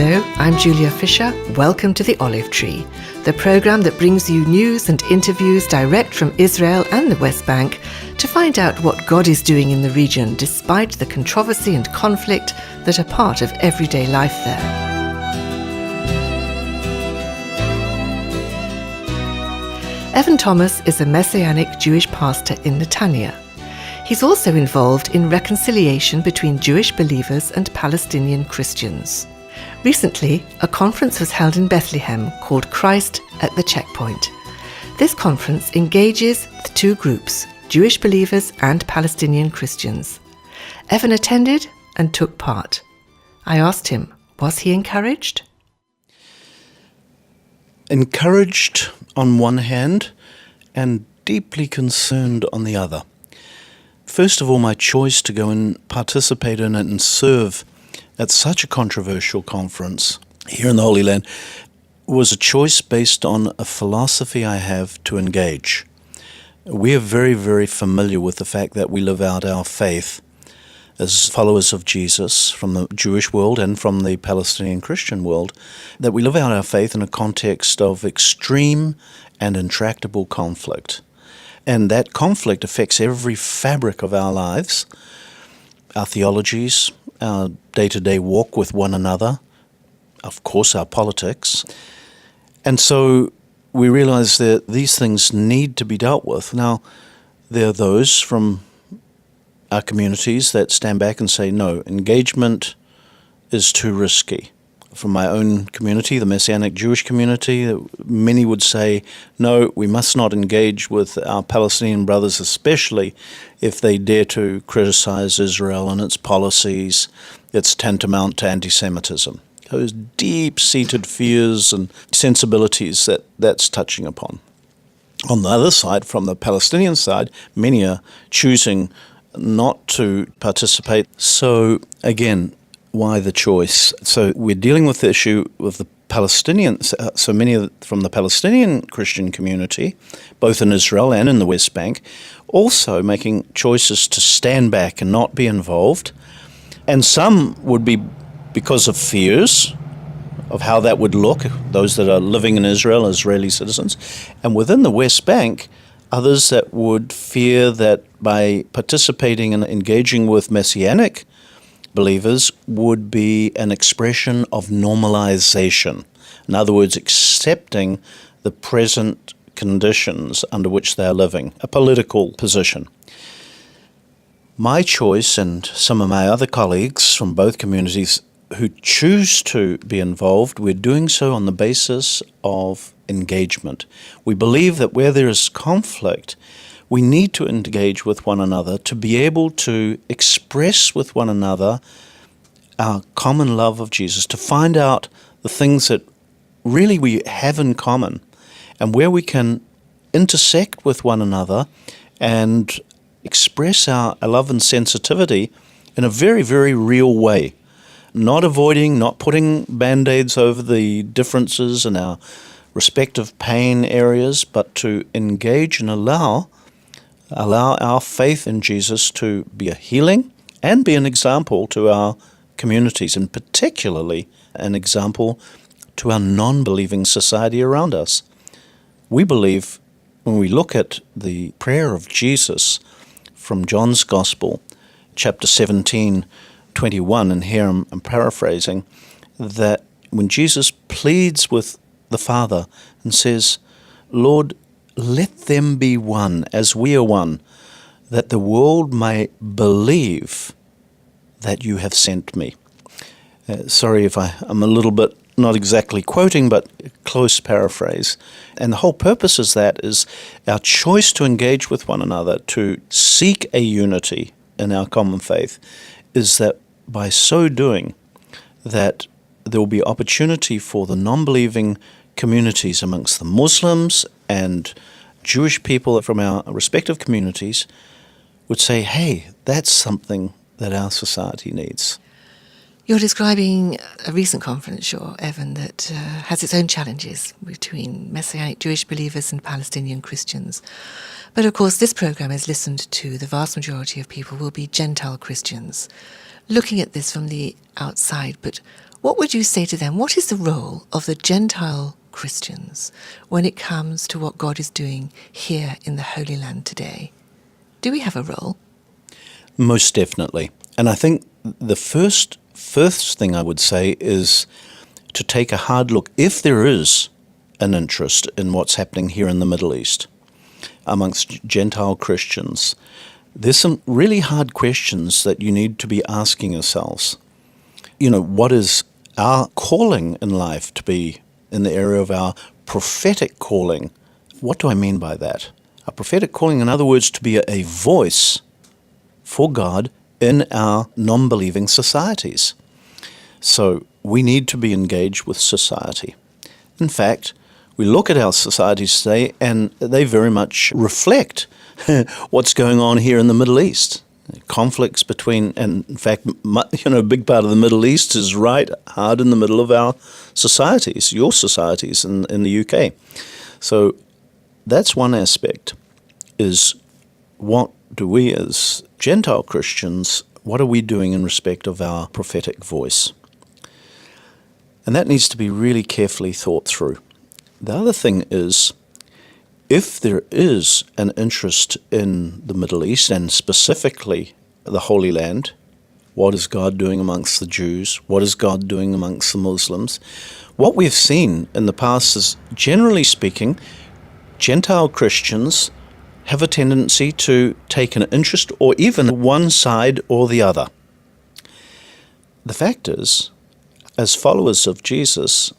Hello, I'm Julia Fisher. Welcome to The Olive Tree, the programme that brings you news and interviews direct from Israel and the West Bank to find out what God is doing in the region despite the controversy and conflict that are part of everyday life there. Evan Thomas is a Messianic Jewish pastor in Netanya. He's also involved in reconciliation between Jewish believers and Palestinian Christians. Recently, a conference was held in Bethlehem called Christ at the Checkpoint. This conference engages the two groups, Jewish believers and Palestinian Christians. Evan attended and took part. I asked him, was he encouraged? Encouraged on one hand and deeply concerned on the other. First of all, my choice to go and participate in it and serve at such a controversial conference here in the Holy Land was a choice based on a philosophy I have to engage. We are very, very familiar with the fact that we live out our faith as followers of Jesus from the Jewish world and from the Palestinian Christian world, that we live out our faith in a context of extreme and intractable conflict. And that conflict affects every fabric of our lives, our theologies, our day-to-day walk with one another, of course our politics. And so we realize that these things need to be dealt with. Now, there are those from our communities that stand back and say, no, engagement is too risky. From my own community, the Messianic Jewish community, many would say, no, we must not engage with our Palestinian brothers, especially if they dare to criticize Israel and its policies. It's tantamount to anti-Semitism. Those deep-seated fears and sensibilities that's touching upon. On the other side, from the Palestinian side, many are choosing not to participate. So again, why the choice? So we're dealing with the issue with the Palestinians, so many from the Palestinian Christian community, both in Israel and in the West Bank, also making choices to stand back and not be involved. And some would be because of fears of how that would look, those that are living in Israel, Israeli citizens. And within the West Bank, others that would fear that by participating and engaging with Messianic believers would be an expression of normalization. In other words, accepting the present conditions under which they are living, a political position. My choice and some of my other colleagues from both communities who choose to be involved, we're doing so on the basis of engagement. We believe that where there is conflict, we need to engage with one another to be able to express with one another our common love of Jesus, to find out the things that really we have in common and where we can intersect with one another and express our love and sensitivity in a very, very real way. Not avoiding, not putting band-aids over the differences in our respective pain areas, but to engage and allow our faith in Jesus to be a healing and be an example to our communities, and particularly an example to our non-believing society around us. We believe when we look at the prayer of Jesus from John's Gospel, chapter 17:21, and here I'm paraphrasing, that when Jesus pleads with the Father and says, Lord, let them be one as we are one, that the world may believe that you have sent me. Sorry if I'm a little bit not exactly quoting, but close paraphrase. And the whole purpose is our choice to engage with one another, to seek a unity in our common faith, is that by so doing, that there will be opportunity for the non-believing communities amongst the Muslims and Jewish people from our respective communities would say, hey, that's something that our society needs. You're describing a recent conference, sure, Evan, that has its own challenges between Messianic Jewish believers and Palestinian Christians. But of course, this program is listened to. The vast majority of people will be Gentile Christians. Looking at this from the outside, but What would you say to them? What is the role of the Gentile Christians when it comes to what God is doing here in the Holy Land today? Do we have a role? Most definitely. And I think the first thing I would say is to take a hard look, if there is an interest in what's happening here in the Middle East amongst Gentile Christians, there's some really hard questions that you need to be asking yourselves. What is our calling in life to be in the area of our prophetic calling? What do I mean by that? A prophetic calling, in other words, to be a voice for God in our non-believing societies. So we need to be engaged with society. In fact, we look at our societies today and they very much reflect what's going on here in the Middle East. Conflicts between, and in fact, a big part of the Middle East is right hard in the middle of our societies, your societies in the UK. So that's one aspect, is what do we as Gentile Christians, what are we doing in respect of our prophetic voice? And that needs to be really carefully thought through. The other thing is, if there is an interest in the Middle East, and specifically the Holy Land, what is God doing amongst the Jews? What is God doing amongst the Muslims? What we've seen in the past is, generally speaking, Gentile Christians have a tendency to take an interest, or even one side or the other. The fact is, as followers of Jesus,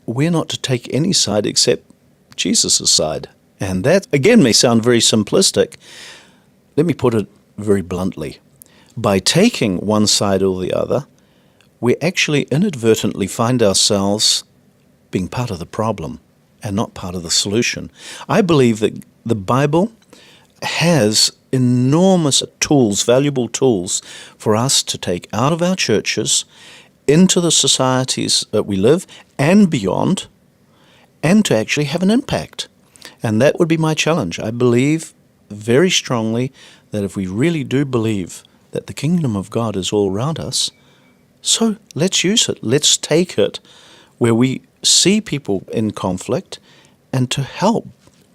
we're not to take any side except Jesus' side. And that, again, may sound very simplistic. Let me put it very bluntly. By taking one side or the other, we actually inadvertently find ourselves being part of the problem and not part of the solution. I believe that the Bible has enormous tools, valuable tools, for us to take out of our churches into the societies that we live and beyond, and to actually have an impact. And that would be my challenge. I believe very strongly that if we really do believe that the kingdom of God is all around us, so let's use it. Let's take it where we see people in conflict, and to help.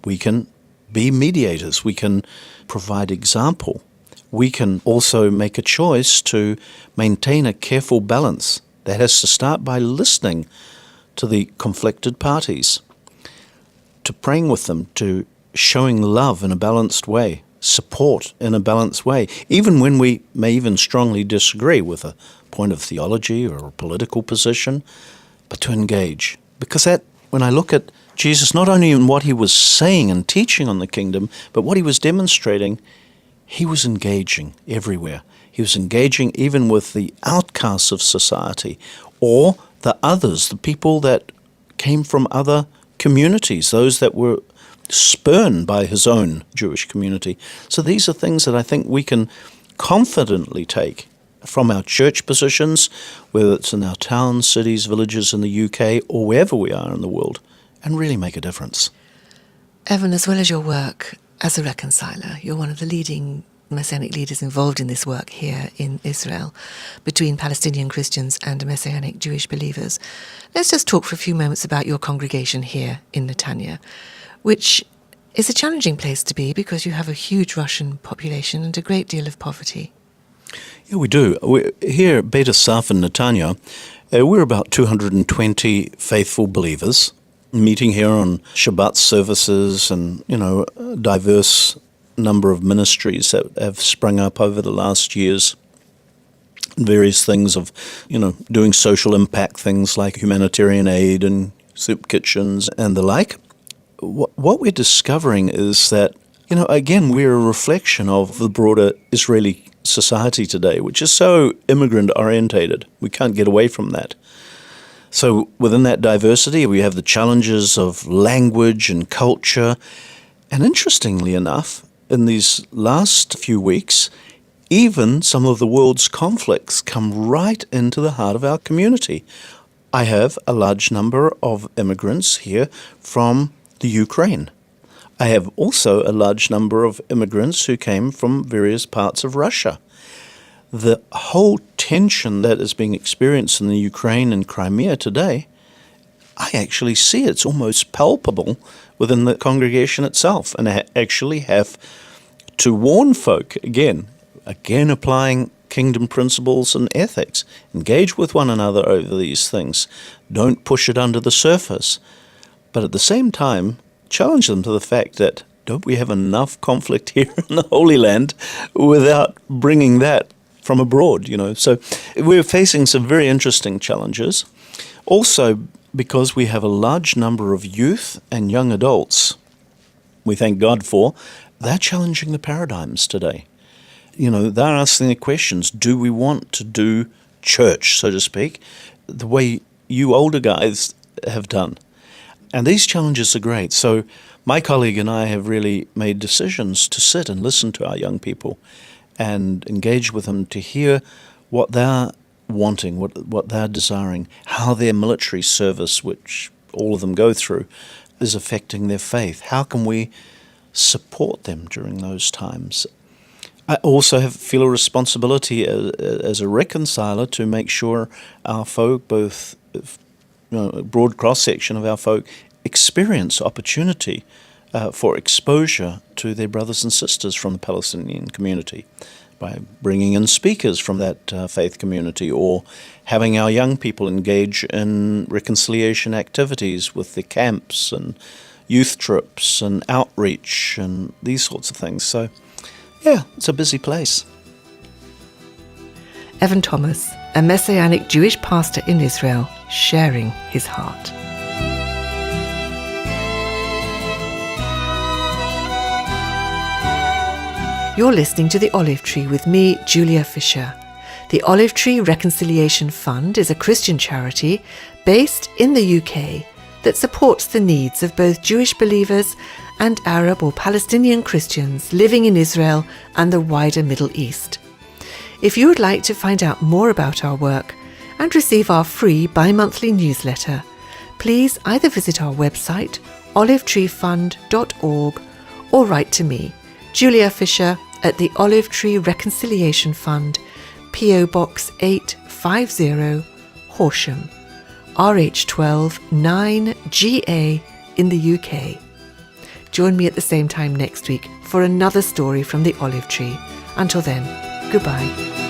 We can be mediators. We can provide example. We can also make a choice to maintain a careful balance. That has to start by listening to the conflicted parties, to praying with them, to showing love in a balanced way, support in a balanced way, even when we may even strongly disagree with a point of theology or a political position, but to engage. Because that, when I look at Jesus, not only in what he was saying and teaching on the kingdom, but what he was demonstrating, he was engaging everywhere. He was engaging even with the outcasts of society, or the others, the people that came from other communities, those that were spurned by his own Jewish community. So these are things that I think we can confidently take from our church positions, whether it's in our towns, cities, villages in the UK, or wherever we are in the world, and really make a difference. Evan, as well as your work as a reconciler, you're one of the leading Messianic leaders involved in this work here in Israel between Palestinian Christians and Messianic Jewish believers. Let's just talk for a few moments about your congregation here in Netanya, which is a challenging place to be because you have a huge Russian population and a great deal of poverty. Yeah, we do. Here at Beit Asaf in Netanya, we're about 220 faithful believers meeting here on Shabbat services, and, a diverse number of ministries that have sprung up over the last years. Various things of, doing social impact things like humanitarian aid and soup kitchens and the like. What we're discovering is that, again, we're a reflection of the broader Israeli society today, which is so immigrant-orientated. We can't get away from that. So within that diversity, we have the challenges of language and culture. And interestingly enough, in these last few weeks, even some of the world's conflicts come right into the heart of our community. I have a large number of immigrants here from the Ukraine. I have also a large number of immigrants who came from various parts of Russia. the whole tension that is being experienced in the Ukraine and Crimea today, I actually see it's almost palpable within the congregation itself. And I actually have to warn folk, again applying kingdom principles and ethics. Engage with one another over these things. Don't push it under the surface. But at the same time, challenge them to the fact that don't we have enough conflict here in the Holy Land without bringing that from abroad, So we're facing some very interesting challenges. Also, because we have a large number of youth and young adults, we thank God for, they're challenging the paradigms today. They're asking the questions, do we want to do church, so to speak, the way you older guys have done? And these challenges are great. So my colleague and I have really made decisions to sit and listen to our young people and engage with them to hear what they're wanting, what they're desiring, how their military service, which all of them go through, is affecting their faith. How can we support them during those times? I also feel a responsibility as a reconciler to make sure our folk, both a broad cross-section of our folk, experience opportunity for exposure to their brothers and sisters from the Palestinian community by bringing in speakers from that faith community, or having our young people engage in reconciliation activities with the camps and youth trips and outreach and these sorts of things. So, yeah, it's a busy place. Evan Thomas, a Messianic Jewish pastor in Israel, sharing his heart. You're listening to The Olive Tree with me, Julia Fisher. The Olive Tree Reconciliation Fund is a Christian charity based in the UK that supports the needs of both Jewish believers and Arab or Palestinian Christians living in Israel and the wider Middle East. If you would like to find out more about our work and receive our free bi-monthly newsletter, please either visit our website, olivetreefund.org, or write to me, Julia Fisher, at the Olive Tree Reconciliation Fund, PO Box 850, Horsham, RH12 9GA in the UK. Join me at the same time next week for another story from the Olive Tree. Until then, goodbye.